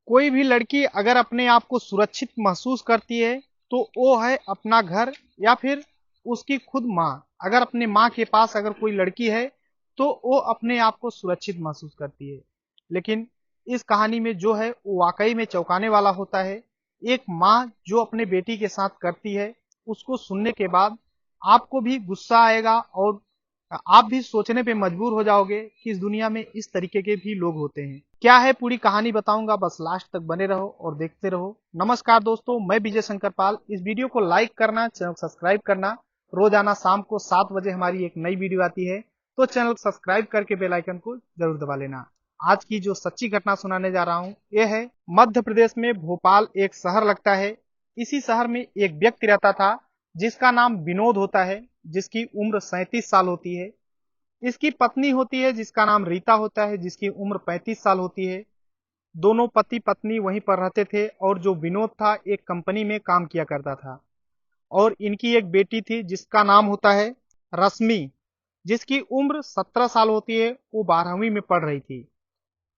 कोई भी लड़की अगर अपने आप को सुरक्षित महसूस करती है तो वो है अपना घर या फिर उसकी खुद माँ। अगर अपने माँ के पास अगर कोई लड़की है तो वो अपने आप को सुरक्षित महसूस करती है। लेकिन इस कहानी में जो है वो वाकई में चौंकाने वाला होता है। एक माँ जो अपने बेटी के साथ करती है, उसको सुनने के बाद आपको भी गुस्सा आएगा और आप भी सोचने पे मजबूर हो जाओगे कि इस दुनिया में इस तरीके के भी लोग होते हैं। क्या है पूरी कहानी बताऊंगा, बस लास्ट तक बने रहो और देखते रहो। नमस्कार दोस्तों, मैं विजय शंकर पाल। इस वीडियो को लाइक करना, चैनल सब्सक्राइब करना। रोजाना शाम को 7 बजे हमारी एक नई वीडियो आती है, तो चैनल सब्सक्राइब करके बेल आइकन को जरूर दबा लेना। आज की जो सच्ची घटना सुनाने जा रहा हूँ यह है मध्य प्रदेश में भोपाल एक शहर लगता है। इसी शहर में एक व्यक्ति रहता था जिसका नाम विनोद होता है, जिसकी उम्र 37 साल होती है। इसकी पत्नी होती है जिसका नाम रीता होता है, जिसकी उम्र 35 साल होती है। दोनों पति पत्नी वहीं पर रहते थे और जो विनोद था एक कंपनी में काम किया करता था। और इनकी एक बेटी थी जिसका नाम होता है रश्मि, जिसकी उम्र 17 साल होती है। वो 12वीं में पढ़ रही थी।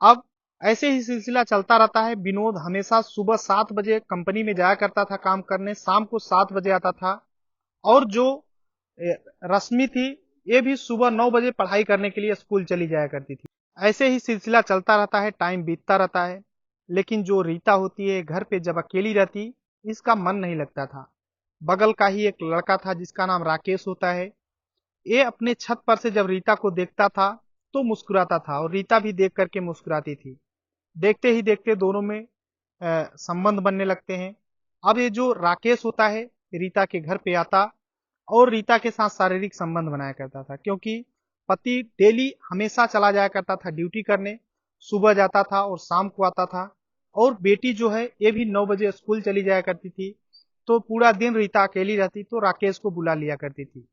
अब ऐसे ही सिलसिला चलता रहता है। विनोद हमेशा सुबह 7 बजे कंपनी में जाया करता था काम करने, शाम को 7 बजे आता था। और जो रश्मि थी ये भी सुबह 9 बजे पढ़ाई करने के लिए स्कूल चली जाया करती थी। ऐसे ही सिलसिला चलता रहता है, टाइम बीतता रहता है। लेकिन जो रीता होती है घर पे जब अकेली रहती, इसका मन नहीं लगता था। बगल का ही एक लड़का था जिसका नाम राकेश होता है। ये अपने छत पर से जब रीता को देखता था तो मुस्कुराता था और रीता भी देख करके मुस्कुराती थी। देखते ही देखते दोनों में संबंध बनने लगते हैं। अब ये जो राकेश होता है रीता के घर पे आता और रीता के साथ शारीरिक संबंध बनाया करता था, क्योंकि पति डेली हमेशा चला जाया करता था ड्यूटी करने। सुबह जाता था और शाम को आता था। और बेटी जो है ये भी 9 बजे स्कूल चली जाया करती थी। तो पूरा दिन रीता अकेली रहती तो राकेश को बुला लिया करती थी।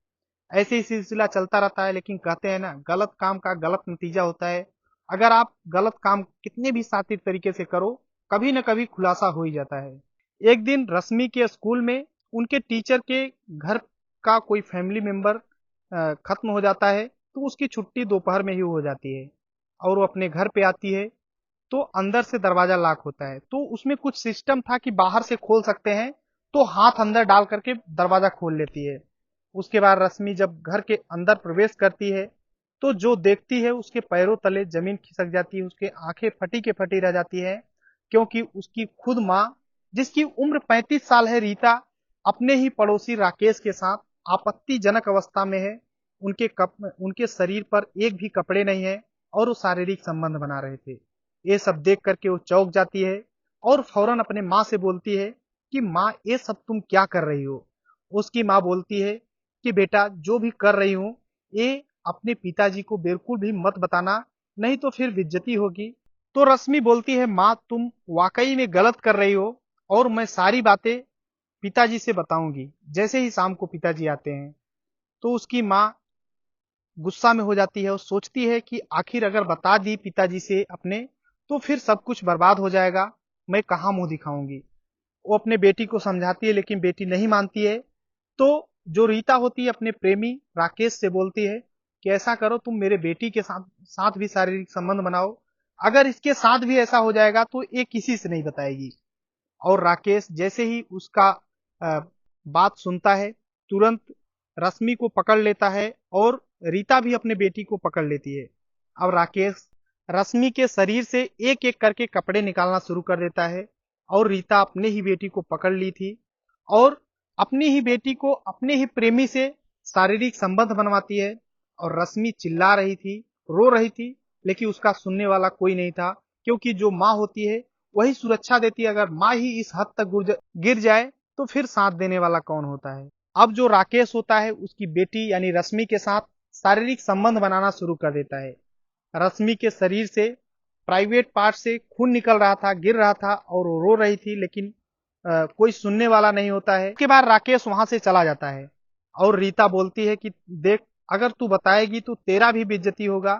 ऐसे ही सिलसिला चलता रहता है। लेकिन कहते हैं ना, गलत काम का गलत नतीजा होता है। अगर आप गलत काम कितने भी शातिर तरीके से करो, कभी न कभी खुलासा हो ही जाता है। एक दिन रश्मि के स्कूल में उनके टीचर के घर का कोई फैमिली मेंबर खत्म हो जाता है, तो उसकी छुट्टी दोपहर में ही हो जाती है और वो अपने घर पे आती है। तो अंदर से दरवाजा लॉक होता है, तो उसमें कुछ सिस्टम था कि बाहर से खोल सकते हैं, तो हाथ अंदर डाल करके दरवाजा खोल लेती है। उसके बाद रश्मि जब घर के अंदर प्रवेश करती है तो जो देखती है उसके पैरों तले जमीन खिसक जाती है, उसके आंखें फटी के फटी रह जाती है। क्योंकि उसकी खुद माँ, जिसकी उम्र 35 साल है, रीता, अपने ही पड़ोसी राकेश के साथ आपत्तिजनक अवस्था में है। उनके शरीर पर एक भी कपड़े नहीं है और वो शारीरिक संबंध बना रहे थे। ये सब देख करके वो चौंक जाती है और फौरन अपने माँ से बोलती है कि माँ ये सब तुम क्या कर रही हो। उसकी माँ बोलती है कि बेटा जो भी कर रही हूँ ये अपने पिताजी को बिल्कुल भी मत बताना, नहीं तो फिर बेइज्जती होगी। तो रश्मि बोलती है माँ तुम वाकई में गलत कर रही हो और मैं सारी बातें पिताजी से बताऊंगी। जैसे ही शाम को पिताजी आते हैं तो उसकी माँ गुस्सा में हो जाती है और सोचती है कि आखिर अगर बता दी पिताजी से अपने तो फिर सब कुछ बर्बाद हो जाएगा, मैं कहाँ मुंह दिखाऊंगी। वो अपने बेटी को समझाती है लेकिन बेटी नहीं मानती है। तो जो रीता होती है अपने प्रेमी राकेश से बोलती है कि ऐसा करो तुम मेरे बेटी के साथ साथ भी शारीरिक संबंध बनाओ। अगर इसके साथ भी ऐसा हो जाएगा तो ये किसी से नहीं बताएगी। और राकेश जैसे ही उसका बात सुनता है, तुरंत रश्मि को पकड़ लेता है और रीता भी अपने बेटी को पकड़ लेती है। अब राकेश रश्मि के शरीर से एक एक करके कपड़े निकालना शुरू कर देता है और रीता अपने ही बेटी को पकड़ ली थी और अपनी ही बेटी को अपने ही प्रेमी से शारीरिक संबंध बनवाती है। और रश्मि चिल्ला रही थी, रो रही थी, लेकिन उसका सुनने वाला कोई नहीं था। क्योंकि जो माँ होती है वही सुरक्षा देती है। अगर माँ ही इस हद तक गिर जाए तो फिर साथ देने वाला कौन होता है। अब जो राकेश होता है उसकी बेटी यानी रश्मि के साथ शारीरिक संबंध बनाना शुरू कर देता है। रश्मि के शरीर से प्राइवेट पार्ट से खून निकल रहा था, गिर रहा था और वो रो रही थी, लेकिन कोई सुनने वाला नहीं होता है। उसके बाद राकेश वहां से चला जाता है और रीता बोलती है कि देख, अगर तू बताएगी तो तेरा भी बेइज्जती होगा,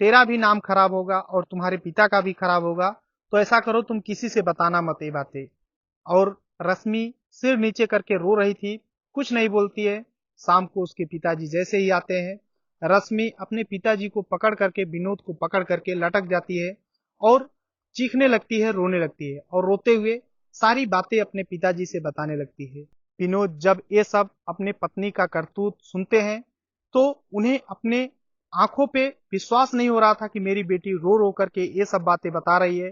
तेरा भी नाम खराब होगा और तुम्हारे पिता का भी खराब होगा। तो ऐसा करो तुम किसी से बताना मत ये बातें। और रश्मि सिर नीचे करके रो रही थी, कुछ नहीं बोलती है। शाम को उसके पिताजी जैसे ही आते हैं, रश्मि अपने पिताजी को पकड़ करके, विनोद को पकड़ करके लटक जाती है और चीखने लगती है, रोने लगती है और रोते हुए सारी बातें अपने पिताजी से बताने लगती है। विनोद जब ये सब अपने पत्नी का करतूत सुनते हैं तो उन्हें अपने आंखों पे विश्वास नहीं हो रहा था कि मेरी बेटी रो रो करके ये सब बातें बता रही है।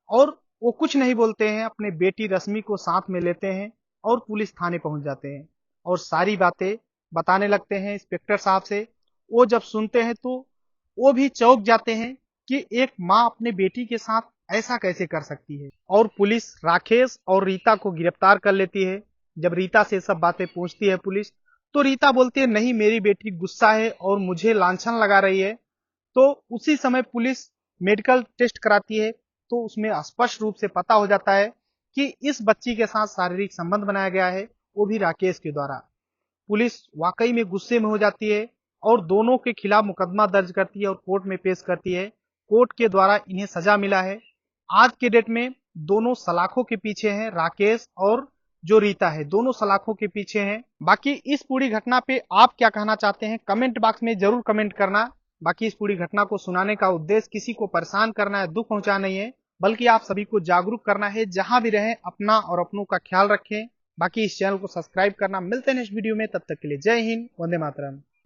और वो कुछ नहीं बोलते हैं, अपने बेटी रश्मि को साथ में लेते हैं और पुलिस थाने पहुंच जाते हैं और सारी बातें बताने लगते हैं इंस्पेक्टर साहब से। वो जब सुनते हैं तो वो भी चौंक जाते हैं कि एक माँ अपने बेटी के साथ ऐसा कैसे कर सकती है। और पुलिस राकेश और रीता को गिरफ्तार कर लेती है। जब रीता से सब बातें पूछती है पुलिस, तो रीता बोलती है नहीं, मेरी बेटी गुस्सा है और मुझे लांछन लगा रही है। तो उसी समय पुलिस मेडिकल टेस्ट कराती है तो उसमें स्पष्ट रूप से पता हो जाता है कि इस बच्ची के साथ शारीरिक संबंध बनाया गया है, वो भी राकेश के द्वारा। पुलिस वाकई में गुस्से में हो जाती है और दोनों के खिलाफ मुकदमा दर्ज करती है और कोर्ट में पेश करती है। कोर्ट के द्वारा इन्हें सजा मिला है। आज के डेट में दोनों सलाखों के पीछे हैं, राकेश और जो रीता है, दोनों सलाखों के पीछे हैं। बाकी इस पूरी घटना पे आप क्या कहना चाहते हैं कमेंट बॉक्स में जरूर कमेंट करना। बाकी इस पूरी घटना को सुनाने का उद्देश्य किसी को परेशान करना है, दुख पहुंचाना नहीं है, बल्कि आप सभी को जागरूक करना है। जहां भी रहें अपना और अपनों का ख्याल रखें। बाकी इस चैनल को सब्सक्राइब करना। मिलते हैं नेक्स्ट वीडियो में, तब तक के लिए जय हिंद, वंदे मातरम।